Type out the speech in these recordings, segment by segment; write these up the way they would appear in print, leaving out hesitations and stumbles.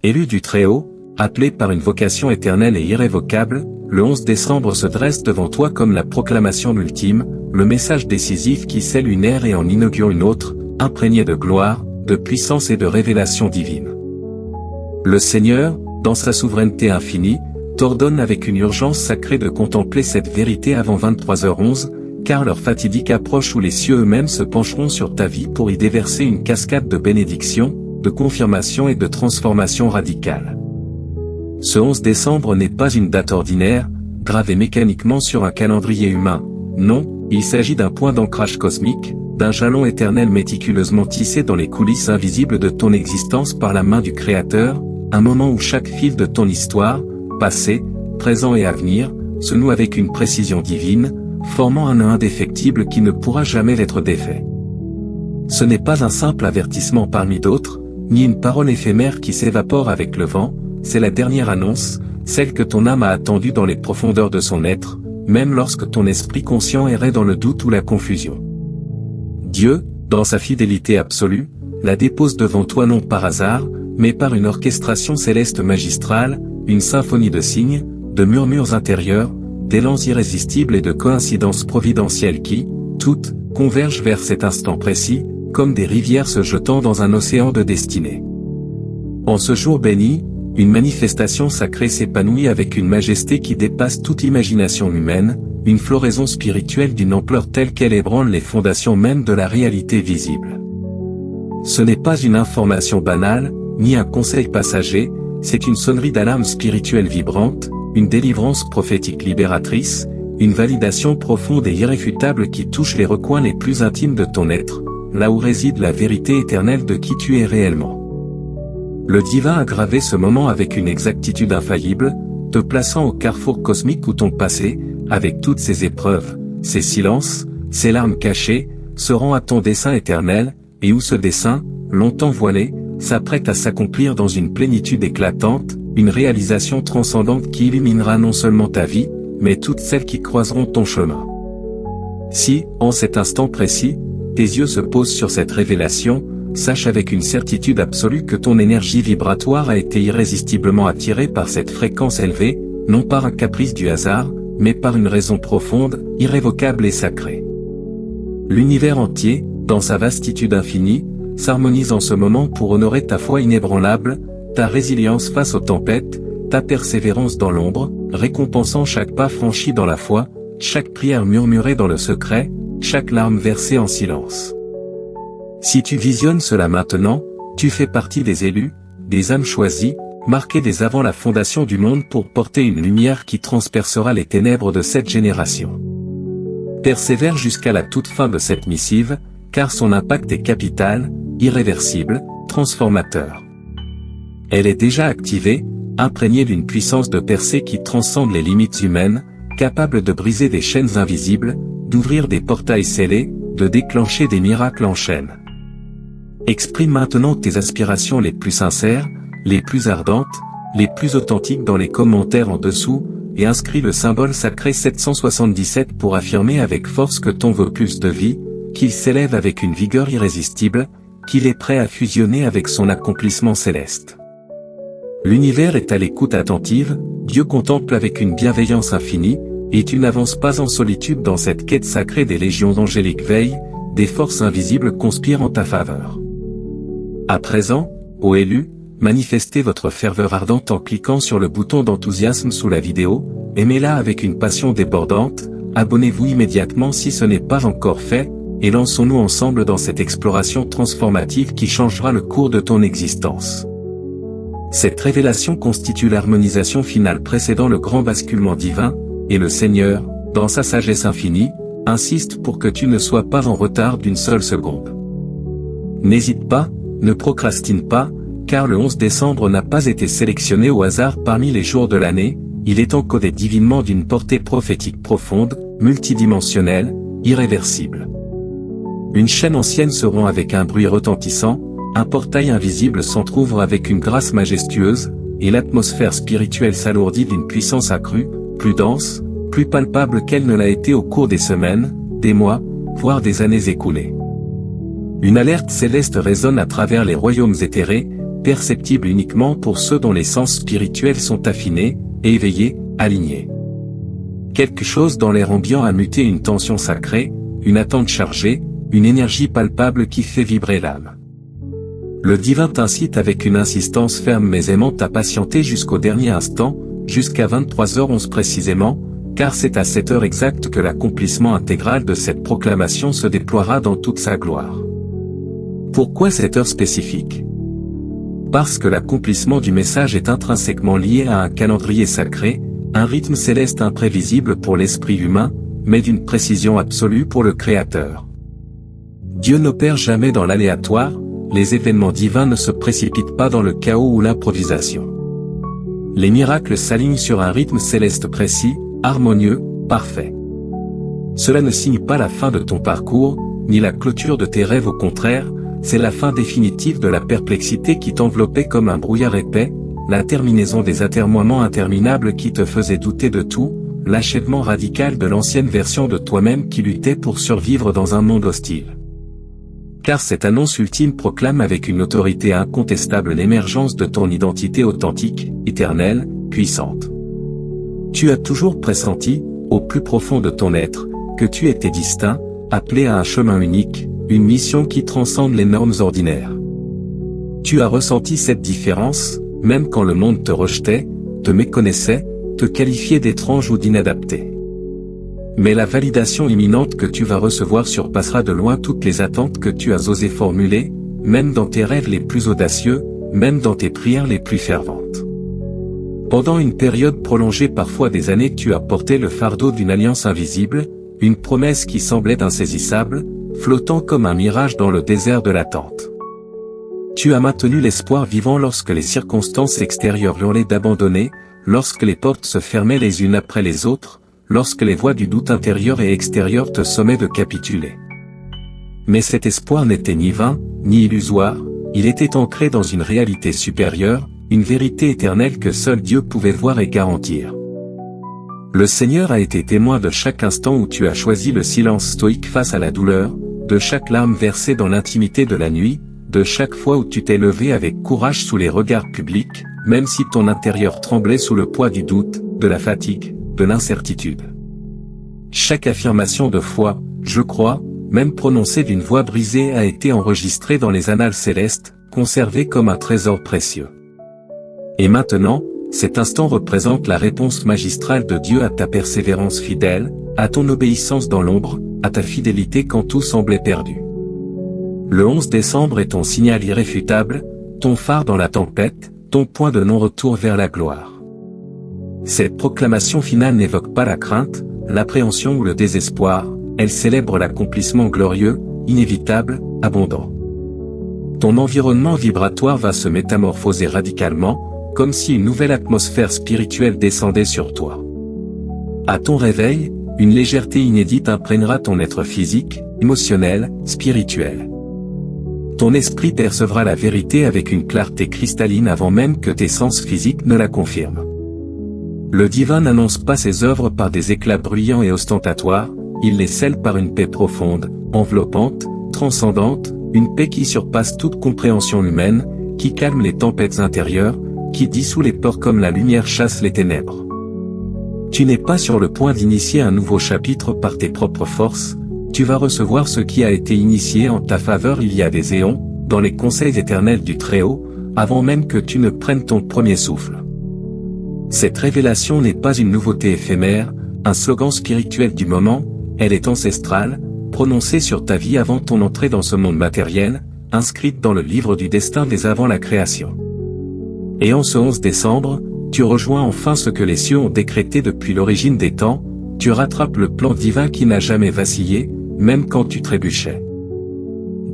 Élu du Très-Haut, appelé par une vocation éternelle et irrévocable, le 11 décembre se dresse devant toi comme la proclamation ultime, le message décisif qui scelle une ère et en inaugure une autre, imprégnée de gloire, de puissance et de révélation divine. Le Seigneur, dans sa souveraineté infinie, t'ordonne avec une urgence sacrée de contempler cette vérité avant 23h11, car l'heure fatidique approche où les cieux eux-mêmes se pencheront sur ta vie pour y déverser une cascade de bénédictions, de confirmation et de transformation radicale. Ce 11 décembre n'est pas une date ordinaire, gravée mécaniquement sur un calendrier humain. Non, il s'agit d'un point d'ancrage cosmique, d'un jalon éternel méticuleusement tissé dans les coulisses invisibles de ton existence par la main du Créateur, un moment où chaque fil de ton histoire, passé, présent et avenir, se noue avec une précision divine, formant un nœud indéfectible qui ne pourra jamais être défait. Ce n'est pas un simple avertissement parmi d'autres, ni une parole éphémère qui s'évapore avec le vent, c'est la dernière annonce, celle que ton âme a attendue dans les profondeurs de son être, même lorsque ton esprit conscient errait dans le doute ou la confusion. Dieu, dans sa fidélité absolue, la dépose devant toi non par hasard, mais par une orchestration céleste magistrale, une symphonie de signes, de murmures intérieurs, d'élans irrésistibles et de coïncidences providentielles qui, toutes, convergent vers cet instant précis, comme des rivières se jetant dans un océan de destinée. En ce jour béni, une manifestation sacrée s'épanouit avec une majesté qui dépasse toute imagination humaine, une floraison spirituelle d'une ampleur telle qu'elle ébranle les fondations mêmes de la réalité visible. Ce n'est pas une information banale, ni un conseil passager, c'est une sonnerie d'alarme spirituelle vibrante, une délivrance prophétique libératrice, une validation profonde et irréfutable qui touche les recoins les plus intimes de ton être, là où réside la vérité éternelle de qui tu es réellement. Le divin a gravé ce moment avec une exactitude infaillible, te plaçant au carrefour cosmique où ton passé, avec toutes ses épreuves, ses silences, ses larmes cachées, se rend à ton dessein éternel, et où ce dessein, longtemps voilé, s'apprête à s'accomplir dans une plénitude éclatante, une réalisation transcendante qui illuminera non seulement ta vie, mais toutes celles qui croiseront ton chemin. Si, en cet instant précis, tes yeux se posent sur cette révélation, sache avec une certitude absolue que ton énergie vibratoire a été irrésistiblement attirée par cette fréquence élevée, non par un caprice du hasard, mais par une raison profonde, irrévocable et sacrée. L'univers entier, dans sa vastitude infinie, s'harmonise en ce moment pour honorer ta foi inébranlable, ta résilience face aux tempêtes, ta persévérance dans l'ombre, récompensant chaque pas franchi dans la foi, chaque prière murmurée dans le secret, chaque larme versée en silence. Si tu visionnes cela maintenant, tu fais partie des élus, des âmes choisies, marquées dès avant la fondation du monde pour porter une lumière qui transpercera les ténèbres de cette génération. Persévère jusqu'à la toute fin de cette missive, car son impact est capital, irréversible, transformateur. Elle est déjà activée, imprégnée d'une puissance de percée qui transcende les limites humaines, capable de briser des chaînes invisibles, d'ouvrir des portails scellés, de déclencher des miracles en chaîne. Exprime maintenant tes aspirations les plus sincères, les plus ardentes, les plus authentiques dans les commentaires en dessous, et inscris le symbole sacré 777 pour affirmer avec force que ton vœu plus de vie, qu'il s'élève avec une vigueur irrésistible, qu'il est prêt à fusionner avec son accomplissement céleste. L'univers est à l'écoute attentive, Dieu contemple avec une bienveillance infinie, et tu n'avances pas en solitude dans cette quête sacrée des légions d'angéliques veillent, des forces invisibles conspirent en ta faveur. À présent, ô élus, manifestez votre ferveur ardente en cliquant sur le bouton d'enthousiasme sous la vidéo, aimez-la avec une passion débordante, abonnez-vous immédiatement si ce n'est pas encore fait, et lançons-nous ensemble dans cette exploration transformative qui changera le cours de ton existence. Cette révélation constitue l'harmonisation finale précédant le grand basculement divin, et le Seigneur, dans sa sagesse infinie, insiste pour que tu ne sois pas en retard d'une seule seconde. N'hésite pas, ne procrastine pas, car le 11 décembre n'a pas été sélectionné au hasard parmi les jours de l'année, il est encodé divinement d'une portée prophétique profonde, multidimensionnelle, irréversible. Une chaîne ancienne se rompt avec un bruit retentissant, un portail invisible s'entr'ouvre avec une grâce majestueuse, et l'atmosphère spirituelle s'alourdit d'une puissance accrue, plus dense, plus palpable qu'elle ne l'a été au cours des semaines, des mois, voire des années écoulées. Une alerte céleste résonne à travers les royaumes éthérés, perceptible uniquement pour ceux dont les sens spirituels sont affinés, éveillés, alignés. Quelque chose dans l'air ambiant a muté une tension sacrée, une attente chargée, une énergie palpable qui fait vibrer l'âme. Le divin t'incite avec une insistance ferme mais aimante à patienter jusqu'au dernier instant, jusqu'à 23h11 précisément, car c'est à cette heure exacte que l'accomplissement intégral de cette proclamation se déploiera dans toute sa gloire. Pourquoi cette heure spécifique? Parce que l'accomplissement du message est intrinsèquement lié à un calendrier sacré, un rythme céleste imprévisible pour l'esprit humain, mais d'une précision absolue pour le Créateur. Dieu n'opère jamais dans l'aléatoire, les événements divins ne se précipitent pas dans le chaos ou l'improvisation. Les miracles s'alignent sur un rythme céleste précis, harmonieux, parfait. Cela ne signe pas la fin de ton parcours, ni la clôture de tes rêves, au contraire, c'est la fin définitive de la perplexité qui t'enveloppait comme un brouillard épais, la terminaison des atermoiements interminables qui te faisaient douter de tout, l'achèvement radical de l'ancienne version de toi-même qui luttait pour survivre dans un monde hostile. Car cette annonce ultime proclame avec une autorité incontestable l'émergence de ton identité authentique, éternelle, puissante. Tu as toujours pressenti, au plus profond de ton être, que tu étais distinct, appelé à un chemin unique, une mission qui transcende les normes ordinaires. Tu as ressenti cette différence, même quand le monde te rejetait, te méconnaissait, te qualifiait d'étrange ou d'inadapté. Mais la validation imminente que tu vas recevoir surpassera de loin toutes les attentes que tu as osé formuler, même dans tes rêves les plus audacieux, même dans tes prières les plus ferventes. Pendant une période prolongée, parfois des années, tu as porté le fardeau d'une alliance invisible, une promesse qui semblait insaisissable, flottant comme un mirage dans le désert de l'attente. Tu as maintenu l'espoir vivant lorsque les circonstances extérieures hurlaient d'abandonner, lorsque les portes se fermaient les unes après les autres, lorsque les voix du doute intérieur et extérieur te sommaient de capituler. Mais cet espoir n'était ni vain, ni illusoire, il était ancré dans une réalité supérieure, une vérité éternelle que seul Dieu pouvait voir et garantir. Le Seigneur a été témoin de chaque instant où tu as choisi le silence stoïque face à la douleur, de chaque larme versée dans l'intimité de la nuit, de chaque fois où tu t'es levé avec courage sous les regards publics, même si ton intérieur tremblait sous le poids du doute, de la fatigue, de l'incertitude. Chaque affirmation de foi, je crois, même prononcée d'une voix brisée, a été enregistrée dans les annales célestes, conservée comme un trésor précieux. Et maintenant, cet instant représente la réponse magistrale de Dieu à ta persévérance fidèle, à ton obéissance dans l'ombre, à ta fidélité quand tout semblait perdu. Le 11 décembre est ton signal irréfutable, ton phare dans la tempête, ton point de non-retour vers la gloire. Cette proclamation finale n'évoque pas la crainte, l'appréhension ou le désespoir, elle célèbre l'accomplissement glorieux, inévitable, abondant. Ton environnement vibratoire va se métamorphoser radicalement, comme si une nouvelle atmosphère spirituelle descendait sur toi. À ton réveil, une légèreté inédite imprégnera ton être physique, émotionnel, spirituel. Ton esprit percevra la vérité avec une clarté cristalline avant même que tes sens physiques ne la confirment. Le divin n'annonce pas ses œuvres par des éclats bruyants et ostentatoires, il les scelle par une paix profonde, enveloppante, transcendante, une paix qui surpasse toute compréhension humaine, qui calme les tempêtes intérieures, qui dissout les peurs comme la lumière chasse les ténèbres. Tu n'es pas sur le point d'initier un nouveau chapitre par tes propres forces, tu vas recevoir ce qui a été initié en ta faveur il y a des éons, dans les conseils éternels du Très-Haut, avant même que tu ne prennes ton premier souffle. Cette révélation n'est pas une nouveauté éphémère, un slogan spirituel du moment, elle est ancestrale, prononcée sur ta vie avant ton entrée dans ce monde matériel, inscrite dans le livre du destin dès avant la création. Et en ce 11 décembre, tu rejoins enfin ce que les cieux ont décrété depuis l'origine des temps, tu rattrapes le plan divin qui n'a jamais vacillé, même quand tu trébuchais.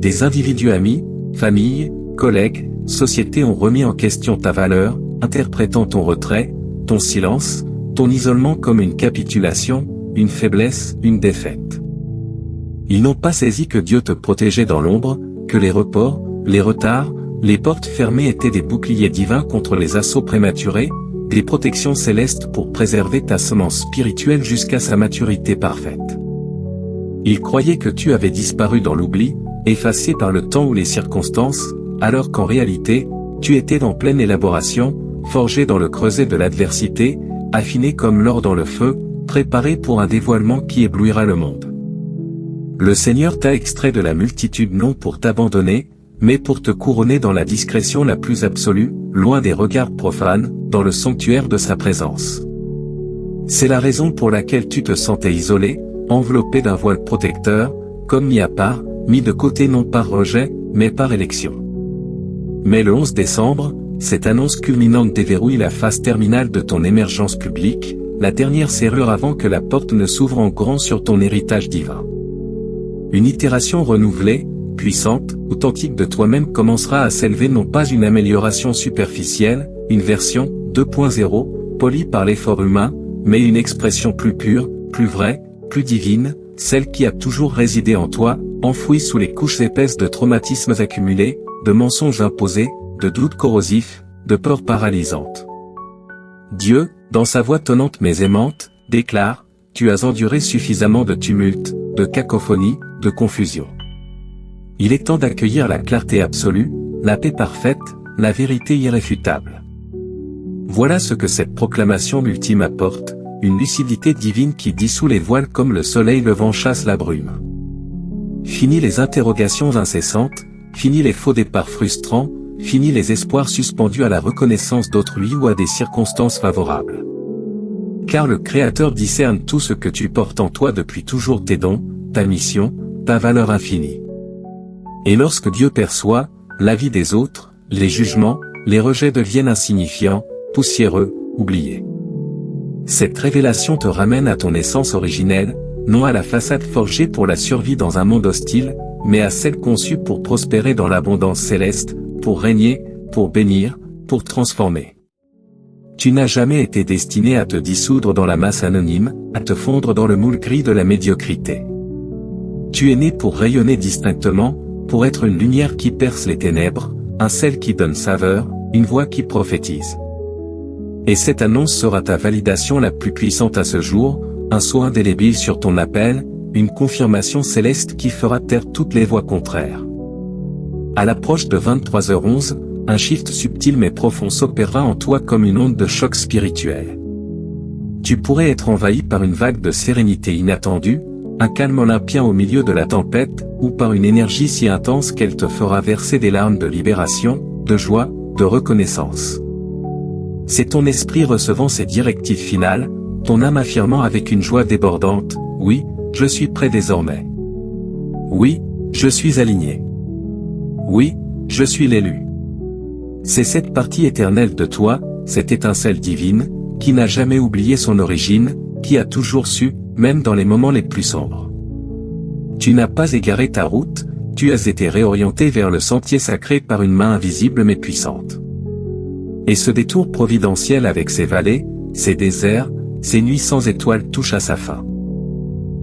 Des individus amis, familles, collègues, sociétés ont remis en question ta valeur, interprétant ton retrait, ton silence, ton isolement comme une capitulation, une faiblesse, une défaite. Ils n'ont pas saisi que Dieu te protégeait dans l'ombre, que les reports, les retards, les portes fermées étaient des boucliers divins contre les assauts prématurés, des protections célestes pour préserver ta semence spirituelle jusqu'à sa maturité parfaite. Ils croyaient que tu avais disparu dans l'oubli, effacé par le temps ou les circonstances, alors qu'en réalité, tu étais en pleine élaboration, forgé dans le creuset de l'adversité, affiné comme l'or dans le feu, préparé pour un dévoilement qui éblouira le monde. Le Seigneur t'a extrait de la multitude non pour t'abandonner, mais pour te couronner dans la discrétion la plus absolue, loin des regards profanes, dans le sanctuaire de sa présence. C'est la raison pour laquelle tu te sentais isolé, enveloppé d'un voile protecteur, comme mis à part, mis de côté non par rejet, mais par élection. Mais le 11 décembre, cette annonce culminante déverrouille la phase terminale de ton émergence publique, la dernière serrure avant que la porte ne s'ouvre en grand sur ton héritage divin. Une itération renouvelée, puissante, authentique de toi-même commencera à s'élever, non pas une amélioration superficielle, une version 2.0, polie par l'effort humain, mais une expression plus pure, plus vraie, plus divine, celle qui a toujours résidé en toi, enfouie sous les couches épaisses de traumatismes accumulés, de mensonges imposés, de doutes corrosifs, de peurs paralysantes. Dieu, dans sa voix tonnante mais aimante, déclare, « Tu as enduré suffisamment de tumulte, de cacophonie, de confusion. Il est temps d'accueillir la clarté absolue, la paix parfaite, la vérité irréfutable. » Voilà ce que cette proclamation ultime apporte, une lucidité divine qui dissout les voiles comme le soleil levant chasse la brume. Fini les interrogations incessantes, fini les faux départs frustrants, fini les espoirs suspendus à la reconnaissance d'autrui ou à des circonstances favorables. Car le Créateur discerne tout ce que tu portes en toi depuis toujours, tes dons, ta mission, ta valeur infinie. Et lorsque Dieu perçoit, la vie des autres, les jugements, les rejets deviennent insignifiants, poussiéreux, oubliés. Cette révélation te ramène à ton essence originelle, non à la façade forgée pour la survie dans un monde hostile, mais à celle conçue pour prospérer dans l'abondance céleste, pour régner, pour bénir, pour transformer. Tu n'as jamais été destiné à te dissoudre dans la masse anonyme, à te fondre dans le moule gris de la médiocrité. Tu es né pour rayonner distinctement, pour être une lumière qui perce les ténèbres, un sel qui donne saveur, une voix qui prophétise. Et cette annonce sera ta validation la plus puissante à ce jour, un sceau indélébile sur ton appel, une confirmation céleste qui fera taire toutes les voix contraires. À l'approche de 23h11, un shift subtil mais profond s'opérera en toi comme une onde de choc spirituel. Tu pourrais être envahi par une vague de sérénité inattendue, un calme olympien au milieu de la tempête, ou par une énergie si intense qu'elle te fera verser des larmes de libération, de joie, de reconnaissance. C'est ton esprit recevant ces directives finales, ton âme affirmant avec une joie débordante, « Oui, je suis prêt désormais. Oui, je suis aligné. Oui, je suis l'élu. » C'est cette partie éternelle de toi, cette étincelle divine, qui n'a jamais oublié son origine, qui a toujours su, même dans les moments les plus sombres. Tu n'as pas égaré ta route, tu as été réorienté vers le sentier sacré par une main invisible mais puissante. Et ce détour providentiel avec ses vallées, ses déserts, ses nuits sans étoiles touche à sa fin.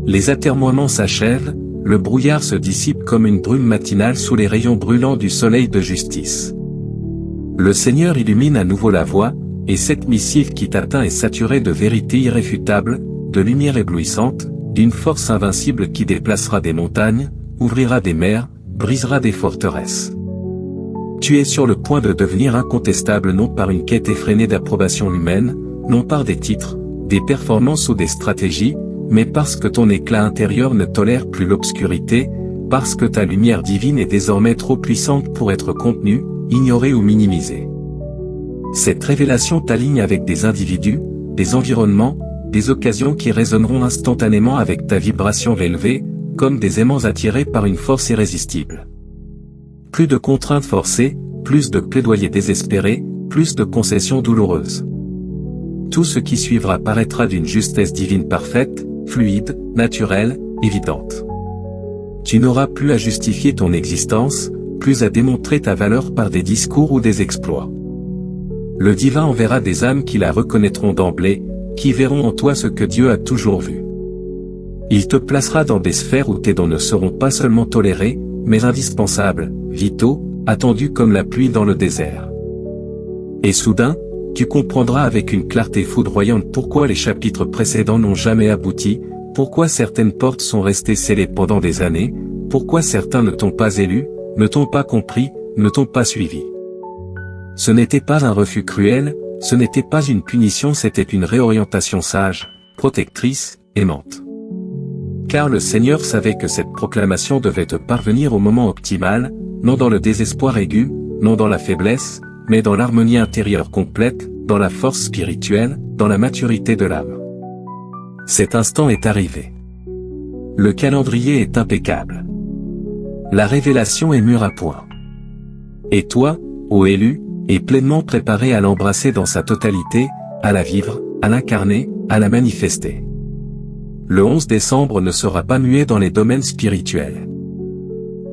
Les atermoiements s'achèvent, le brouillard se dissipe comme une brume matinale sous les rayons brûlants du soleil de justice. Le Seigneur illumine à nouveau la voie, et cette missive qui t'atteint est saturée de vérité irréfutable, de lumière éblouissante, d'une force invincible qui déplacera des montagnes, ouvrira des mers, brisera des forteresses. Tu es sur le point de devenir incontestable non par une quête effrénée d'approbation humaine, non par des titres, des performances ou des stratégies, mais parce que ton éclat intérieur ne tolère plus l'obscurité, parce que ta lumière divine est désormais trop puissante pour être contenue, ignorée ou minimisée. Cette révélation t'aligne avec des individus, des environnements, des occasions qui résonneront instantanément avec ta vibration élevée, comme des aimants attirés par une force irrésistible. Plus de contraintes forcées, plus de plaidoyers désespérés, plus de concessions douloureuses. Tout ce qui suivra paraîtra d'une justesse divine parfaite, fluide, naturelle, évidente. Tu n'auras plus à justifier ton existence, plus à démontrer ta valeur par des discours ou des exploits. Le divin enverra des âmes qui la reconnaîtront d'emblée, qui verront en toi ce que Dieu a toujours vu. Il te placera dans des sphères où tes dons ne seront pas seulement tolérés, mais indispensables, vitaux, attendus comme la pluie dans le désert. Et soudain, tu comprendras avec une clarté foudroyante pourquoi les chapitres précédents n'ont jamais abouti, pourquoi certaines portes sont restées scellées pendant des années, pourquoi certains ne t'ont pas élu, ne t'ont pas compris, ne t'ont pas suivi. Ce n'était pas un refus cruel, ce n'était pas une punition, c'était une réorientation sage, protectrice, aimante. Car le Seigneur savait que cette proclamation devait te parvenir au moment optimal, non dans le désespoir aigu, non dans la faiblesse, mais dans l'harmonie intérieure complète, dans la force spirituelle, dans la maturité de l'âme. Cet instant est arrivé. Le calendrier est impeccable. La révélation est mûre à point. Et toi, ô élu, es pleinement préparé à l'embrasser dans sa totalité, à la vivre, à l'incarner, à la manifester. Le 11 décembre ne sera pas muet dans les domaines spirituels.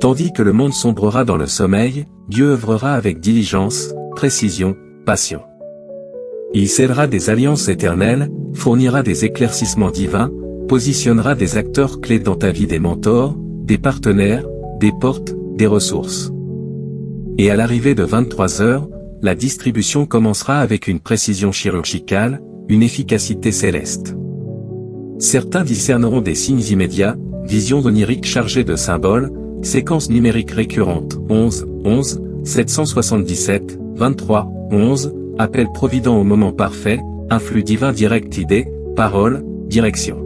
Tandis que le monde sombrera dans le sommeil, Dieu œuvrera avec diligence, précision, passion. Il scellera des alliances éternelles, fournira des éclaircissements divins, positionnera des acteurs clés dans ta vie, des mentors, des partenaires, des portes, des ressources. Et à l'arrivée de 23 heures, la distribution commencera avec une précision chirurgicale, une efficacité céleste. Certains discerneront des signes immédiats, visions oniriques chargées de symboles, séquences numériques récurrentes, 11, 11, 777, 23, 11, appel provident au moment parfait, un flux divin direct, idée, parole, direction.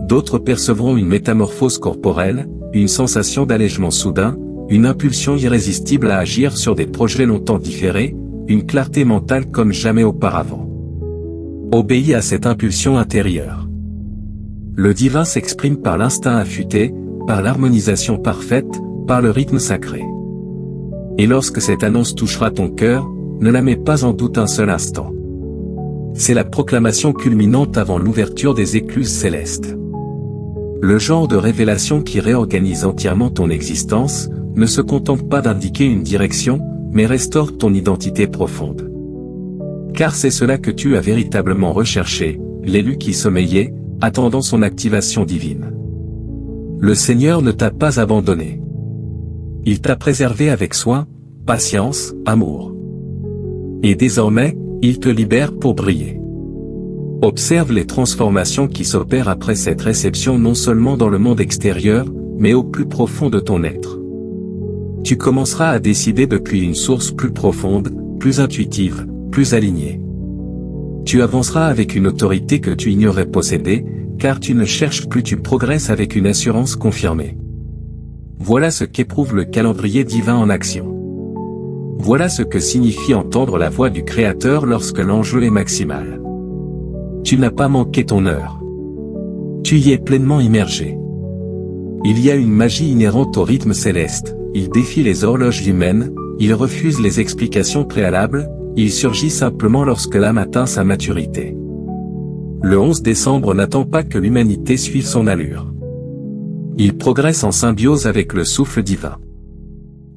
D'autres percevront une métamorphose corporelle, une sensation d'allègement soudain, une impulsion irrésistible à agir sur des projets longtemps différés, une clarté mentale comme jamais auparavant. Obéis à cette impulsion intérieure. Le divin s'exprime par l'instinct affûté, par l'harmonisation parfaite, par le rythme sacré. Et lorsque cette annonce touchera ton cœur, ne la mets pas en doute un seul instant. C'est la proclamation culminante avant l'ouverture des écluses célestes. Le genre de révélation qui réorganise entièrement ton existence, ne se contente pas d'indiquer une direction, mais restaure ton identité profonde. Car c'est cela que tu as véritablement recherché, l'élu qui sommeillait, attendant son activation divine. Le Seigneur ne t'a pas abandonné. Il t'a préservé avec soin, patience, amour. Et désormais, il te libère pour briller. Observe les transformations qui s'opèrent après cette réception non seulement dans le monde extérieur, mais au plus profond de ton être. Tu commenceras à décider depuis une source plus profonde, plus intuitive, plus alignée. Tu avanceras avec une autorité que tu ignorais posséder, car tu ne cherches plus, tu progresses avec une assurance confirmée. Voilà ce qu'éprouve le calendrier divin en action. Voilà ce que signifie entendre la voix du Créateur lorsque l'enjeu est maximal. Tu n'as pas manqué ton heure. Tu y es pleinement immergé. Il y a une magie inhérente au rythme céleste, il défie les horloges humaines, il refuse les explications préalables, il surgit simplement lorsque l'âme atteint sa maturité. Le 11 décembre n'attend pas que l'humanité suive son allure. Il progresse en symbiose avec le souffle divin.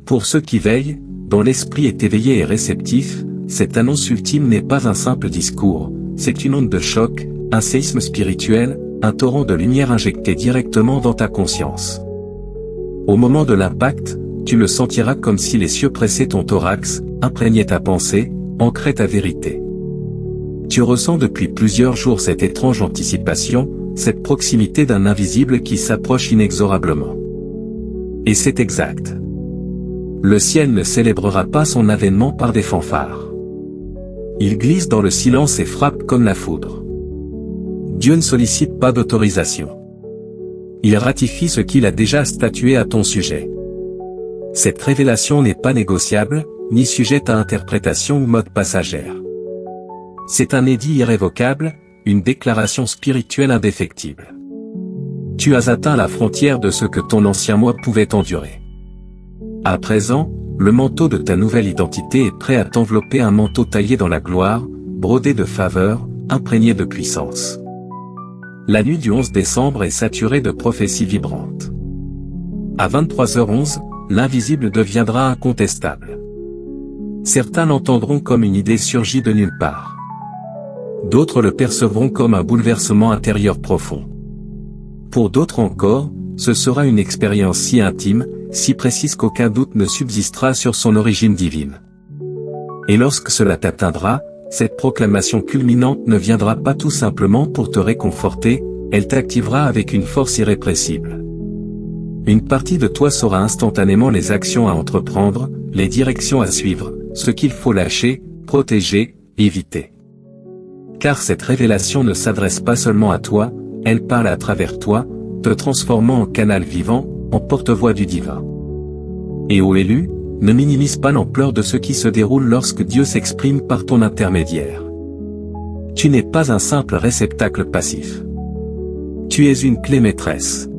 Pour ceux qui veillent, dont l'esprit est éveillé et réceptif, cette annonce ultime n'est pas un simple discours, c'est une onde de choc, un séisme spirituel, un torrent de lumière injecté directement dans ta conscience. Au moment de l'impact, tu le sentiras comme si les cieux pressaient ton thorax, imprégnaient ta pensée, ancraient ta vérité. Tu ressens depuis plusieurs jours cette étrange anticipation, cette proximité d'un invisible qui s'approche inexorablement. Et c'est exact. Le ciel ne célébrera pas son avènement par des fanfares. Il glisse dans le silence et frappe comme la foudre. Dieu ne sollicite pas d'autorisation. Il ratifie ce qu'il a déjà statué à ton sujet. Cette révélation n'est pas négociable, ni sujette à interprétation ou mode passagère. C'est un édit irrévocable, une déclaration spirituelle indéfectible. Tu as atteint la frontière de ce que ton ancien moi pouvait endurer. À présent, le manteau de ta nouvelle identité est prêt à t'envelopper, un manteau taillé dans la gloire, brodé de faveur, imprégné de puissance. La nuit du 11 décembre est saturée de prophéties vibrantes. À 23h11, l'invisible deviendra incontestable. Certains l'entendront comme une idée surgie de nulle part. D'autres le percevront comme un bouleversement intérieur profond. Pour d'autres encore, ce sera une expérience si intime, si précise qu'aucun doute ne subsistera sur son origine divine. Et lorsque cela t'atteindra, cette proclamation culminante ne viendra pas tout simplement pour te réconforter, elle t'activera avec une force irrépressible. Une partie de toi saura instantanément les actions à entreprendre, les directions à suivre, ce qu'il faut lâcher, protéger, éviter. Car cette révélation ne s'adresse pas seulement à toi, elle parle à travers toi, te transformant en canal vivant, en porte-voix du divin. Et ô élu, ne minimise pas l'ampleur de ce qui se déroule lorsque Dieu s'exprime par ton intermédiaire. Tu n'es pas un simple réceptacle passif. Tu es une clé maîtresse.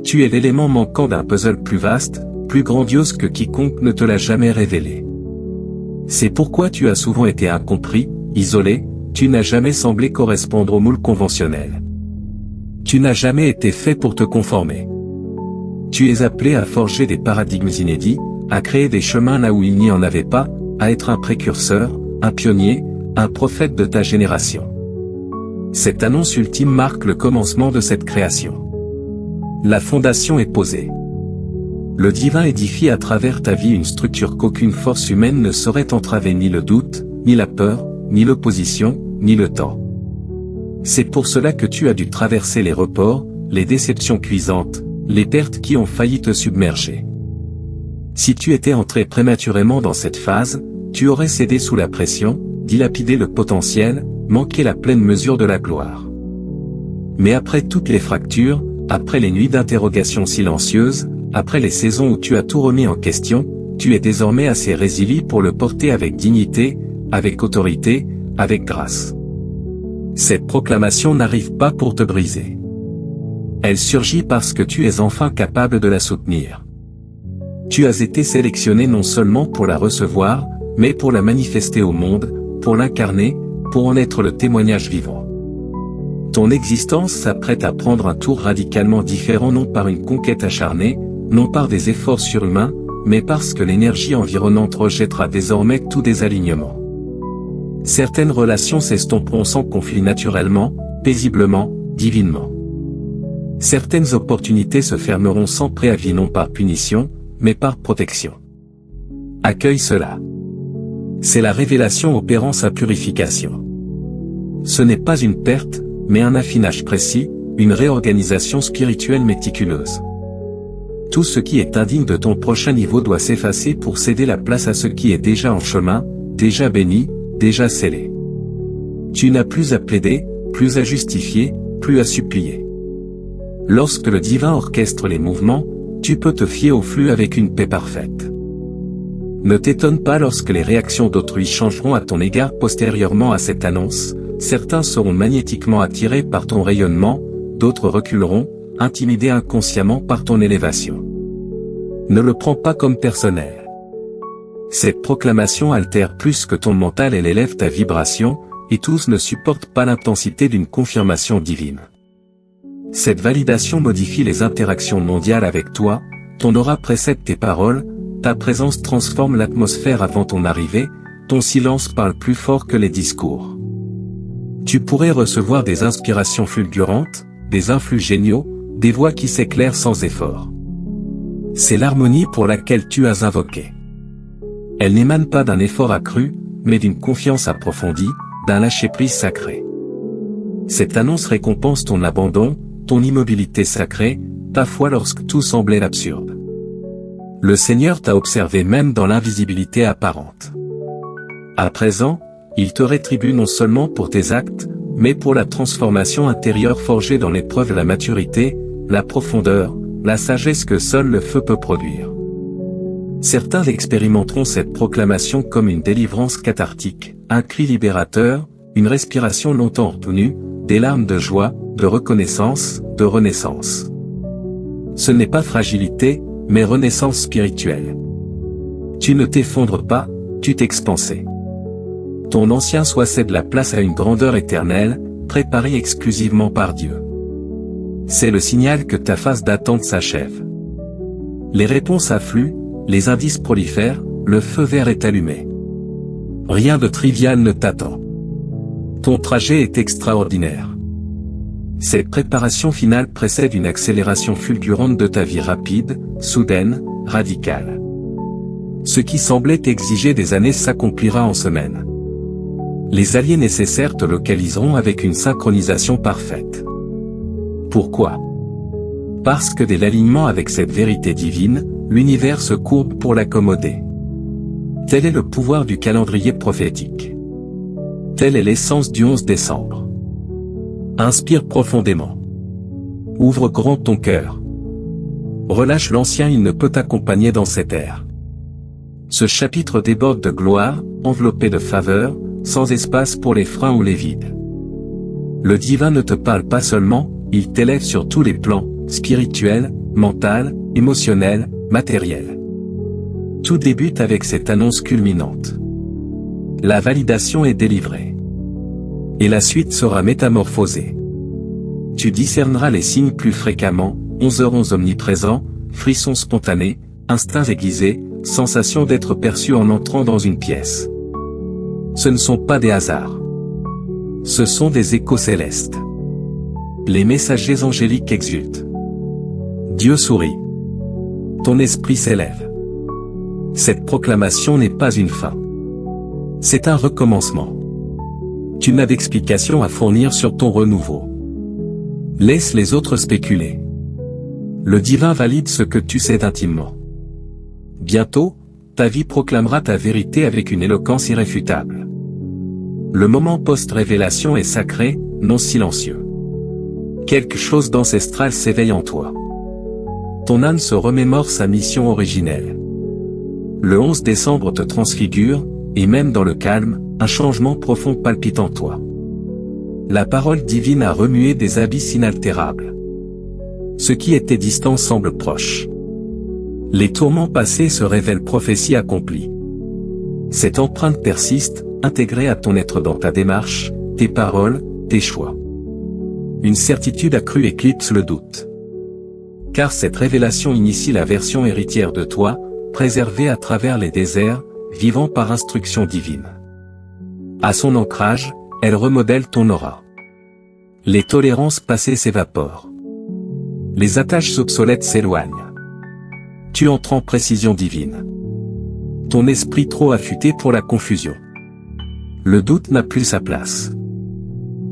Tu es l'élément manquant d'un puzzle plus vaste, plus grandiose que quiconque ne te l'a jamais révélé. C'est pourquoi tu as souvent été incompris, isolé, tu n'as jamais semblé correspondre au moule conventionnel. Tu n'as jamais été fait pour te conformer. Tu es appelé à forger des paradigmes inédits, à créer des chemins là où il n'y en avait pas, à être un précurseur, un pionnier, un prophète de ta génération. Cette annonce ultime marque le commencement de cette création. La fondation est posée. Le divin édifie à travers ta vie une structure qu'aucune force humaine ne saurait entraver, ni le doute, ni la peur, ni l'opposition, ni le temps. C'est pour cela que tu as dû traverser les reports, les déceptions cuisantes, les pertes qui ont failli te submerger. Si tu étais entré prématurément dans cette phase, tu aurais cédé sous la pression, dilapidé le potentiel, manqué la pleine mesure de la gloire. Mais après toutes les fractures, après les nuits d'interrogation silencieuses, après les saisons où tu as tout remis en question, tu es désormais assez résilié pour le porter avec dignité, avec autorité, avec grâce. Cette proclamation n'arrive pas pour te briser. Elle surgit parce que tu es enfin capable de la soutenir. Tu as été sélectionné non seulement pour la recevoir, mais pour la manifester au monde, pour l'incarner, pour en être le témoignage vivant. Ton existence s'apprête à prendre un tour radicalement différent, non par une conquête acharnée, non par des efforts surhumains, mais parce que l'énergie environnante rejettera désormais tout désalignement. Certaines relations s'estomperont sans conflit naturellement, paisiblement, divinement. Certaines opportunités se fermeront sans préavis, non par punition, mais par protection. Accueille cela. C'est la révélation opérant sa purification. Ce n'est pas une perte, mais un affinage précis, une réorganisation spirituelle méticuleuse. Tout ce qui est indigne de ton prochain niveau doit s'effacer pour céder la place à ce qui est déjà en chemin, déjà béni, déjà scellé. Tu n'as plus à plaider, plus à justifier, plus à supplier. Lorsque le divin orchestre les mouvements, tu peux te fier au flux avec une paix parfaite. Ne t'étonne pas lorsque les réactions d'autrui changeront à ton égard postérieurement à cette annonce, certains seront magnétiquement attirés par ton rayonnement, d'autres reculeront, intimidés inconsciemment par ton élévation. Ne le prends pas comme personnel. Cette proclamation altère plus que ton mental, elle élève ta vibration, et tous ne supportent pas l'intensité d'une confirmation divine. Cette validation modifie les interactions mondiales avec toi, ton aura précède tes paroles, ta présence transforme l'atmosphère avant ton arrivée, ton silence parle plus fort que les discours. Tu pourrais recevoir des inspirations fulgurantes, des influx géniaux, des voix qui s'éclairent sans effort. C'est l'harmonie pour laquelle tu as invoqué. Elle n'émane pas d'un effort accru, mais d'une confiance approfondie, d'un lâcher-prise sacré. Cette annonce récompense ton abandon, ton immobilité sacrée, ta foi lorsque tout semblait absurde. Le Seigneur t'a observé même dans l'invisibilité apparente. À présent, il te rétribue non seulement pour tes actes, mais pour la transformation intérieure forgée dans l'épreuve de la maturité, la profondeur, la sagesse que seul le feu peut produire. Certains expérimenteront cette proclamation comme une délivrance cathartique, un cri libérateur, une respiration longtemps retenue, des larmes de joie, de reconnaissance, de renaissance. Ce n'est pas fragilité, mais renaissance spirituelle. Tu ne t'effondres pas, tu t'expansais. Ton ancien soi cède la place à une grandeur éternelle, préparée exclusivement par Dieu. C'est le signal que ta phase d'attente s'achève. Les réponses affluent, les indices prolifèrent, le feu vert est allumé. Rien de trivial ne t'attend. Ton trajet est extraordinaire. Cette préparation finale précède une accélération fulgurante de ta vie rapide, soudaine, radicale. Ce qui semblait exiger des années s'accomplira en semaines. Les alliés nécessaires te localiseront avec une synchronisation parfaite. Pourquoi? Parce que dès l'alignement avec cette vérité divine, l'univers se courbe pour l'accommoder. Tel est le pouvoir du calendrier prophétique. Telle est l'essence du 11 décembre. Inspire profondément. Ouvre grand ton cœur. Relâche l'ancien, il ne peut t'accompagner dans cette ère. Ce chapitre déborde de gloire, enveloppé de faveur, sans espace pour les freins ou les vides. Le divin ne te parle pas seulement, il t'élève sur tous les plans, spirituel, mental, émotionnel, matériel. Tout débute avec cette annonce culminante. La validation est délivrée. Et la suite sera métamorphosée. Tu discerneras les signes plus fréquemment, 11h11 omniprésent, frissons spontanés, instincts aiguisés, sensation d'être perçu en entrant dans une pièce. Ce ne sont pas des hasards. Ce sont des échos célestes. Les messagers angéliques exultent. Dieu sourit. Ton esprit s'élève. Cette proclamation n'est pas une fin. C'est un recommencement. Tu n'as d'explication à fournir sur ton renouveau. Laisse les autres spéculer. Le divin valide ce que tu sais intimement. Bientôt, ta vie proclamera ta vérité avec une éloquence irréfutable. Le moment post-révélation est sacré, non silencieux. Quelque chose d'ancestral s'éveille en toi. Ton âme se remémore sa mission originelle. Le 11 décembre te transfigure, et même dans le calme, un changement profond palpite en toi. La parole divine a remué des abysses inaltérables. Ce qui était distant semble proche. Les tourments passés se révèlent prophéties accomplies. Cette empreinte persiste, intégrée à ton être dans ta démarche, tes paroles, tes choix. Une certitude accrue éclipse le doute. Car cette révélation initie la version héritière de toi, préservée à travers les déserts, vivant par instruction divine. À son ancrage, elle remodèle ton aura. Les tolérances passées s'évaporent. Les attaches obsolètes s'éloignent. Tu entres en précision divine. Ton esprit trop affûté pour la confusion. Le doute n'a plus sa place.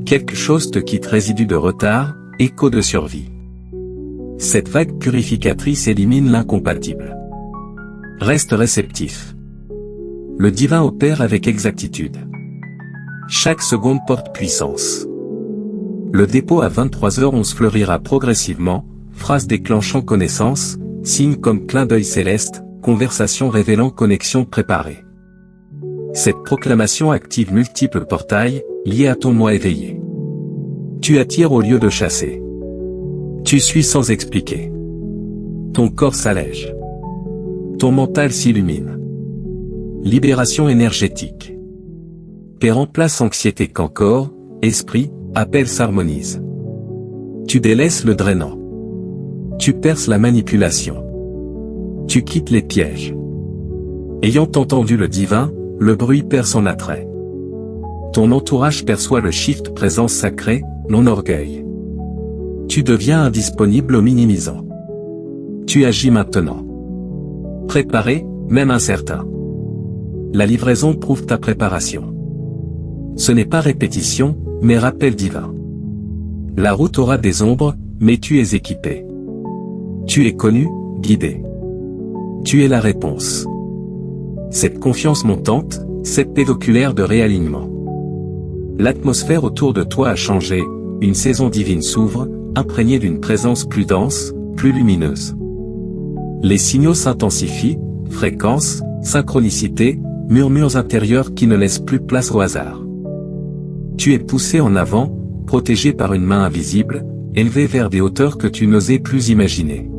Quelque chose te quitte, résidu de retard, écho de survie. Cette vague purificatrice élimine l'incompatible. Reste réceptif. Le divin opère avec exactitude. Chaque seconde porte puissance. Le dépôt à 23h11 fleurira progressivement, phrases déclenchant connaissance, signes comme clin d'œil céleste, conversation révélant connexion préparée. Cette proclamation active multiples portails, liés à ton moi éveillé. Tu attires au lieu de chasser. Tu suis sans expliquer. Ton corps s'allège. Ton mental s'illumine. Libération énergétique. Paix remplace anxiété quand corps, esprit, appel s'harmonise. Tu délaisses le drainant. Tu perces la manipulation. Tu quittes les pièges. Ayant entendu le divin, le bruit perd son attrait. Ton entourage perçoit le shift présence sacrée, non orgueil. Tu deviens indisponible au minimisant. Tu agis maintenant. Préparé, même incertain. La livraison prouve ta préparation. Ce n'est pas répétition, mais rappel divin. La route aura des ombres, mais tu es équipé. Tu es connu, guidé. Tu es la réponse. Cette confiance montante, cette pédoculaire de réalignement. L'atmosphère autour de toi a changé, une saison divine s'ouvre, imprégnée d'une présence plus dense, plus lumineuse. Les signaux s'intensifient, fréquences, synchronicité, murmures intérieurs qui ne laissent plus place au hasard. Tu es poussé en avant, protégé par une main invisible, élevé vers des hauteurs que tu n'osais plus imaginer.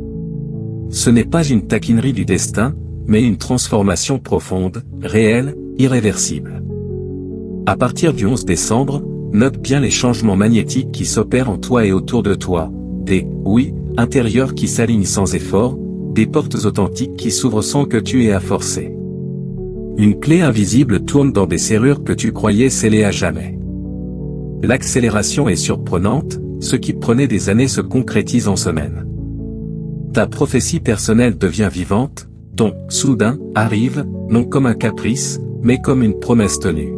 Ce n'est pas une taquinerie du destin, mais une transformation profonde, réelle, irréversible. À partir du 11 décembre, note bien les changements magnétiques qui s'opèrent en toi et autour de toi, des « oui » intérieurs qui s'alignent sans effort, des portes authentiques qui s'ouvrent sans que tu aies à forcer. Une clé invisible tourne dans des serrures que tu croyais scellées à jamais. L'accélération est surprenante, ce qui prenait des années se concrétise en semaines. Ta prophétie personnelle devient vivante, ton « soudain » arrive, non comme un caprice, mais comme une promesse tenue.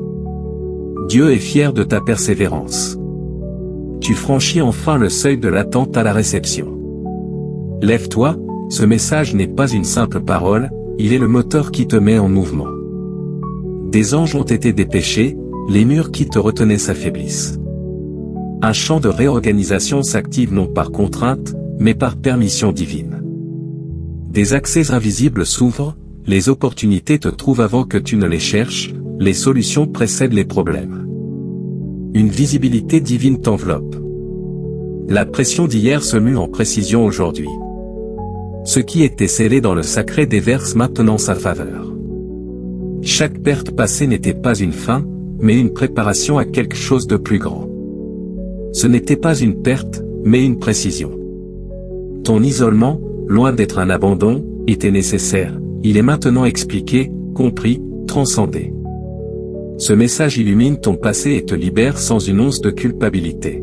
Dieu est fier de ta persévérance. Tu franchis enfin le seuil de l'attente à la réception. Lève-toi, ce message n'est pas une simple parole, il est le moteur qui te met en mouvement. Des anges ont été dépêchés, les murs qui te retenaient s'affaiblissent. Un champ de réorganisation s'active non par contrainte, mais par permission divine. Des accès invisibles s'ouvrent, les opportunités te trouvent avant que tu ne les cherches, les solutions précèdent les problèmes. Une visibilité divine t'enveloppe. La pression d'hier se mue en précision aujourd'hui. Ce qui était scellé dans le sacré déverse maintenant sa faveur. Chaque perte passée n'était pas une fin, mais une préparation à quelque chose de plus grand. Ce n'était pas une perte, mais une précision. Ton isolement, loin d'être un abandon, était nécessaire, il est maintenant expliqué, compris, transcendé. Ce message illumine ton passé et te libère sans une once de culpabilité.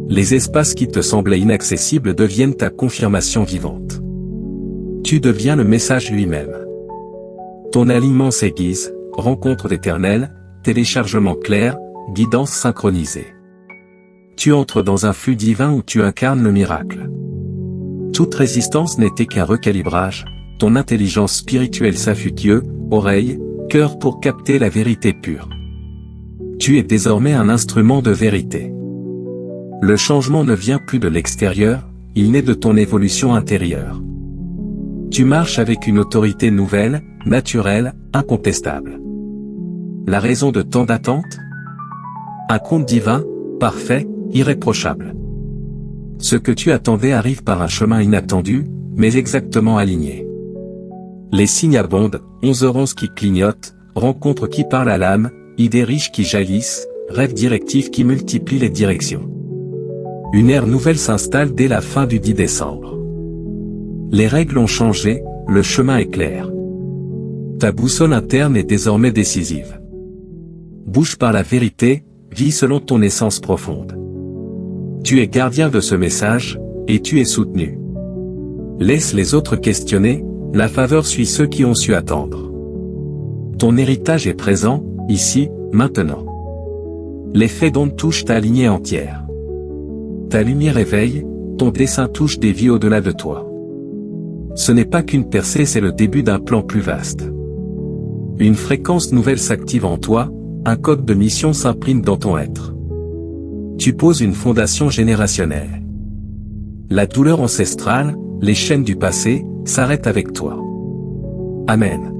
Les espaces qui te semblaient inaccessibles deviennent ta confirmation vivante. Tu deviens le message lui-même. Ton alignement s'aiguise, rencontre d'éternel, téléchargement clair, guidance synchronisée. Tu entres dans un flux divin où tu incarnes le miracle. Toute résistance n'était qu'un recalibrage, ton intelligence spirituelle s'affûte yeux, oreilles, cœur pour capter la vérité pure. Tu es désormais un instrument de vérité. Le changement ne vient plus de l'extérieur, il naît de ton évolution intérieure. Tu marches avec une autorité nouvelle, naturelle, incontestable. La raison de tant d'attente? Un compte divin, parfait, irréprochable. Ce que tu attendais arrive par un chemin inattendu, mais exactement aligné. Les signes abondent, 11h11 qui clignotent, rencontres qui parlent à l'âme, idées riches qui jaillissent, rêves directifs qui multiplient les directions. Une ère nouvelle s'installe dès la fin du 10 décembre. Les règles ont changé, le chemin est clair. Ta boussole interne est désormais décisive. Bouge par la vérité, vis selon ton essence profonde. Tu es gardien de ce message, et tu es soutenu. Laisse les autres questionner, la faveur suit ceux qui ont su attendre. Ton héritage est présent, ici, maintenant. Les faits dont touchent ta lignée entière. Ta lumière éveille, ton dessein touche des vies au-delà de toi. Ce n'est pas qu'une percée, c'est le début d'un plan plus vaste. Une fréquence nouvelle s'active en toi, un code de mission s'imprime dans ton être. Tu poses une fondation générationnelle. La douleur ancestrale, les chaînes du passé, s'arrêtent avec toi. Amen.